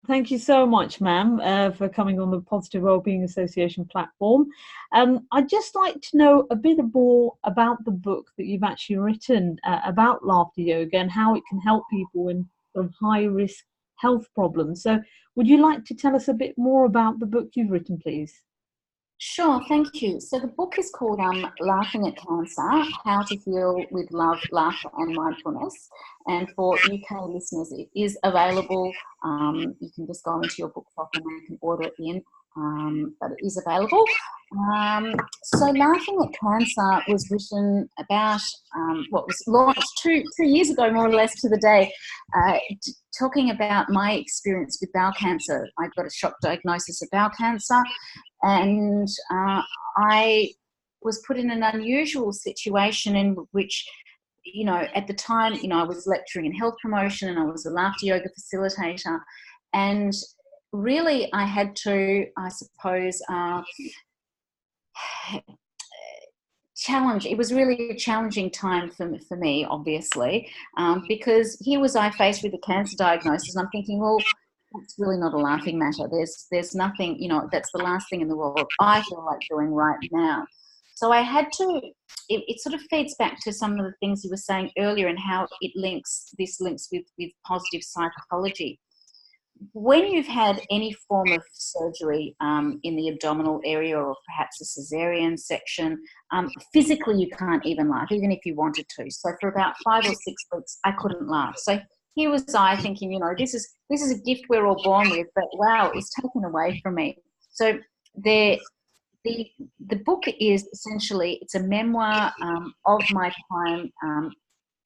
Thank you so much, ma'am, for coming on the Positive Wellbeing Association platform. I'd just like to know a bit more about the book that you've actually written about laughter yoga and how it can help people in sort of high risk health problems. So, would you like to tell us a bit more about the book you've written, please? Sure, thank you. So the book is called Laughing at Cancer, How to Heal with Love, Laughter and Mindfulness. And for UK listeners, it is available. You can just go into your book shop and you can order it in, but it is available. So Laughing at Cancer was written about, what was launched two years ago, more or less to the day, talking about my experience with bowel cancer. I got a shock diagnosis of bowel cancer, and I was put in an unusual situation in which, at the time, I was lecturing in health promotion and I was a laughter yoga facilitator. And really, I had to, I suppose, challenge. It was really a challenging time for me, obviously, because here was I faced with a cancer diagnosis, and I'm thinking, well, it's really not a laughing matter. There's nothing, that's the last thing in the world I feel like doing right now. So I had to, it sort of feeds back to some of the things you were saying earlier and how this links with positive psychology. When you've had any form of surgery in the abdominal area or perhaps a cesarean section, physically you can't even laugh, even if you wanted to. So for about 5 or 6 weeks, I couldn't laugh. So here was I thinking, this is a gift we're all born with, but wow, it's taken away from me. So the book is essentially, it's a memoir of my time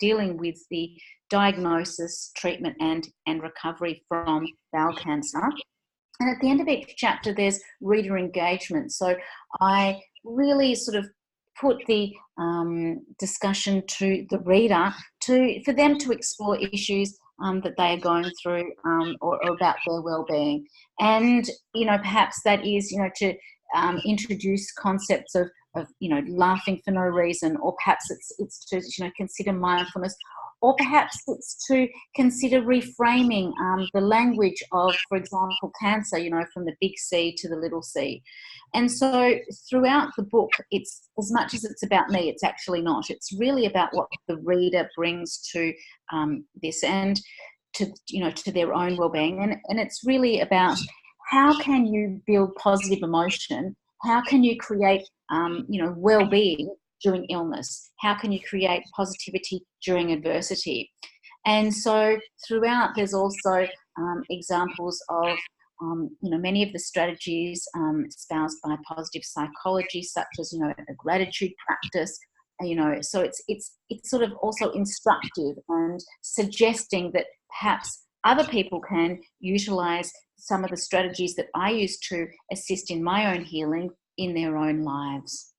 dealing with the diagnosis, treatment, and recovery from bowel cancer. And at the end of each chapter, there's reader engagement. So I really sort of put the discussion to the reader for them to explore issues that they are going through or about their well-being. And, perhaps that is, to introduce concepts of laughing for no reason, or perhaps it's to consider mindfulness, or perhaps it's to consider reframing the language of, for example, cancer, from the big C to the little c. And so throughout the book, it's, as much as it's about me, it's actually not. It's really about what the reader brings to this, and to their own well-being. And it's really about how can you build positive emotion? How can you create, well-being during illness? How can you create positivity during adversity? And so throughout, there's also examples of, many of the strategies espoused by positive psychology, such as, a gratitude practice. So it's sort of also instructive and suggesting that perhaps other people can utilize some of the strategies that I use to assist in my own healing in their own lives.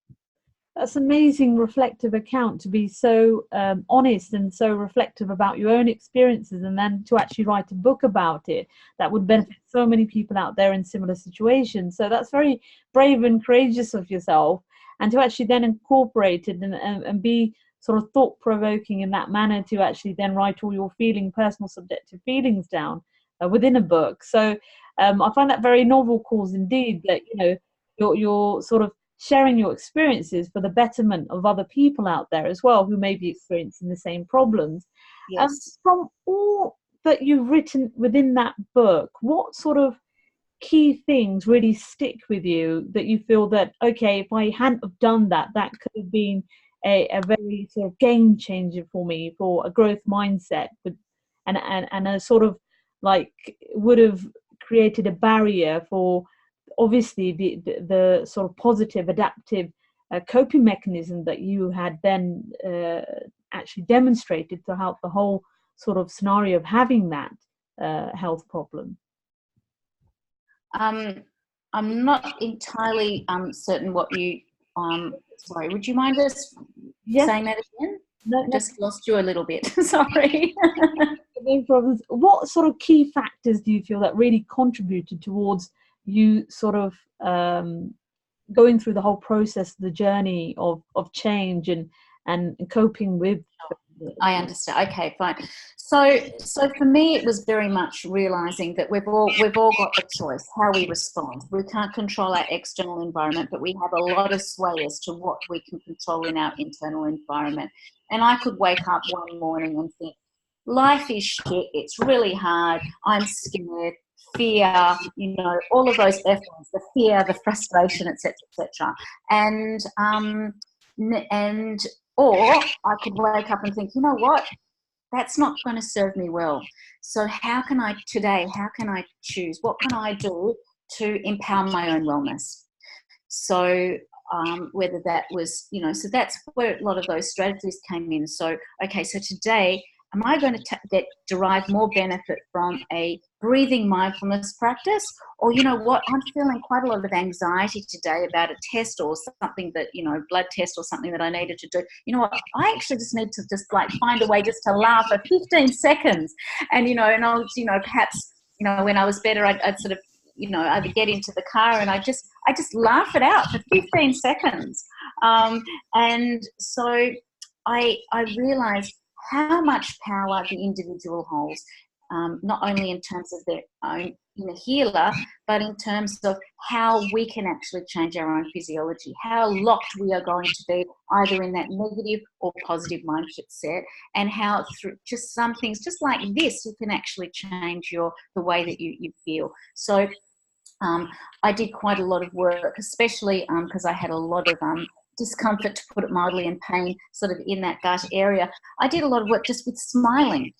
That's an amazing reflective account, to be so honest and so reflective about your own experiences, and then to actually write a book about it that would benefit so many people out there in similar situations. So that's very brave and courageous of yourself, and to actually then incorporate it and be sort of thought-provoking in that manner, to actually then write all your personal subjective feelings down within a book. So I find that very novel cause indeed, that you're sort of sharing your experiences for the betterment of other people out there as well, who may be experiencing the same problems. Yes. From all that you've written within that book, what sort of key things really stick with you, that you feel that, okay, if I hadn't have done that, that could have been a very sort of game changer for me, for a growth mindset, and a sort of like would have created a barrier for obviously the sort of positive adaptive coping mechanism that you had then actually demonstrated throughout the whole sort of scenario of having that health problem? I'm not entirely certain what you, sorry, would you mind just Yes. saying that again? No, just lost you a little bit. Sorry. no problems. What sort of key factors do you feel that really contributed towards you sort of going through the whole process, the journey of change and coping with? I understand. Okay, fine. So for me, it was very much realizing that we've all got the choice how we respond. We can't control our external environment, but we have a lot of sway as to what we can control in our internal environment. And I could wake up one morning and think, life is shit. It's really hard. I'm scared. Fear, all of those F words, the fear, the frustration, etc., etc. And or I could wake up and think, you know what? That's not going to serve me well. So how can I choose? What can I do to empower my own wellness? So whether that was, so that's where a lot of those strategies came in. So, okay, so today, am I going to derive more benefit from a breathing mindfulness practice? Or, you know what, I'm feeling quite a lot of anxiety today about a test or something that, blood test or something that I needed to do. You know what, I actually just need to just like find a way just to laugh for 15 seconds. And, and I'll, perhaps, when I was better, I'd sort of, I'd get into the car and I just laugh it out for 15 seconds. And so I realized how much power the individual holds, not only in terms of their own inner healer, but in terms of how we can actually change our own physiology, how locked we are going to be either in that negative or positive mindset set, and how through just some things, just like this, you can actually change the way that you feel. So I did quite a lot of work, especially because I had a lot of discomfort, to put it mildly, and pain sort of in that gut area. I did a lot of work just with smiling,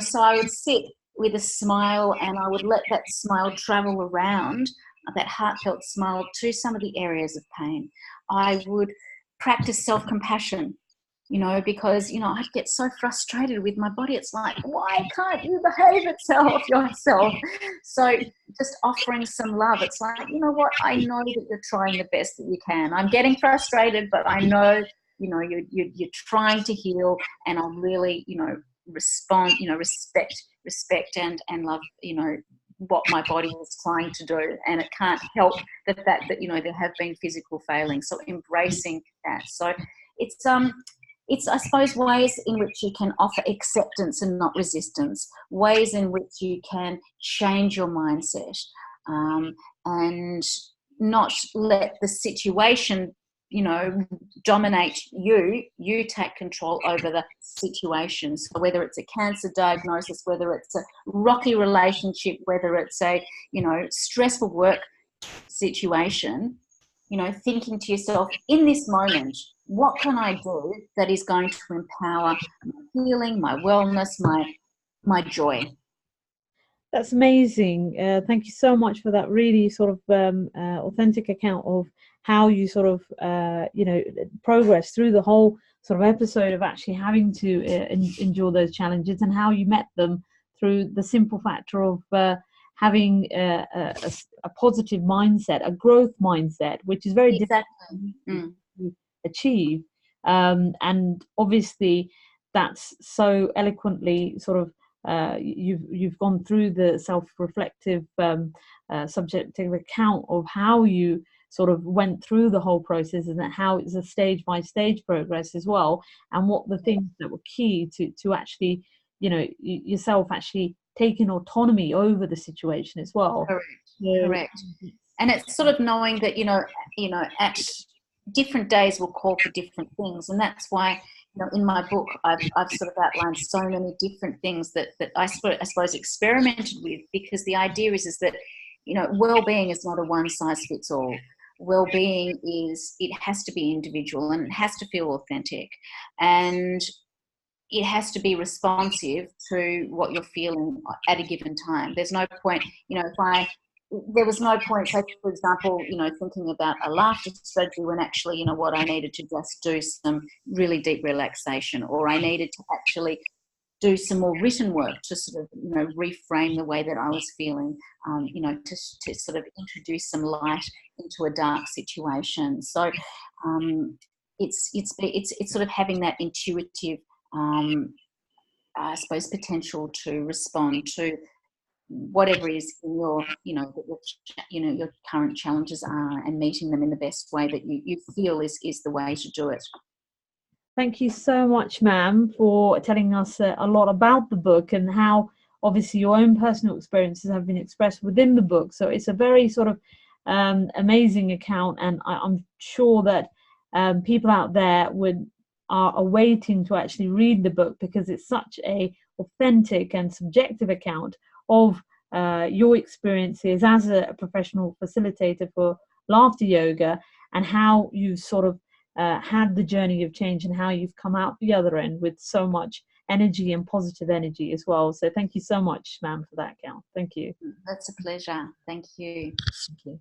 so I would sit with a smile and I would let that smile travel around, that heartfelt smile, to some of the areas of pain. I would practice self-compassion, because, I'd get so frustrated with my body. It's like, why can't you behave yourself? So just offering some love. It's like, you know what? I know that you're trying the best that you can. I'm getting frustrated, but I know, you're trying to heal, and I'll really, respond, respect and love, what my body is trying to do. And it can't help the fact that, there have been physical failings. So embracing that. So it's, I suppose, ways in which you can offer acceptance and not resistance, ways in which you can change your mindset, and not let the situation, dominate you. You take control over the situation. So whether it's a cancer diagnosis, whether it's a rocky relationship, whether it's a, stressful work situation, thinking to yourself, in this moment, what can I do that is going to empower my healing, my wellness, my joy? That's amazing. Thank you so much for that really sort of authentic account of how you sort of, progress through the whole sort of episode of actually having to endure those challenges, and how you met them through the simple factor of having a positive mindset, a growth mindset, which is very difficult to achieve. And obviously, that's so eloquently sort of you've gone through the self-reflective subjective account of how you sort of went through the whole process, and how it's a stage by stage progress as well, and what the things that were key to actually, yourself actually taking autonomy over the situation as well. Correct. And it's sort of knowing that, at different days will call for different things. And that's why, in my book, I've sort of outlined so many different things that I suppose experimented with, because the idea is that, well-being is not a one-size-fits-all. Well-being it has to be individual, and it has to feel authentic, and it has to be responsive to what you're feeling at a given time. There's no point, there was no point, say, for example, thinking about a laughter strategy when actually, what, I needed to just do some really deep relaxation, or I needed to actually do some more written work to sort of, reframe the way that I was feeling, to sort of introduce some light into a dark situation. So it's sort of having that intuitive, I suppose, potential to respond to whatever is in your, your current challenges are, and meeting them in the best way that you feel is the way to do it. Thank you so much, ma'am, for telling us a lot about the book and how obviously your own personal experiences have been expressed within the book. So it's a very sort of amazing account, and I'm sure that people out there are awaiting to actually read the book because it's such a authentic and subjective account of your experiences as a professional facilitator for laughter yoga and how you sort of had the journey of change and how you've come out the other end with so much energy and positive energy as well. So thank you so much, ma'am, for that, Gal. Thank you. That's a pleasure. Thank you. Thank you.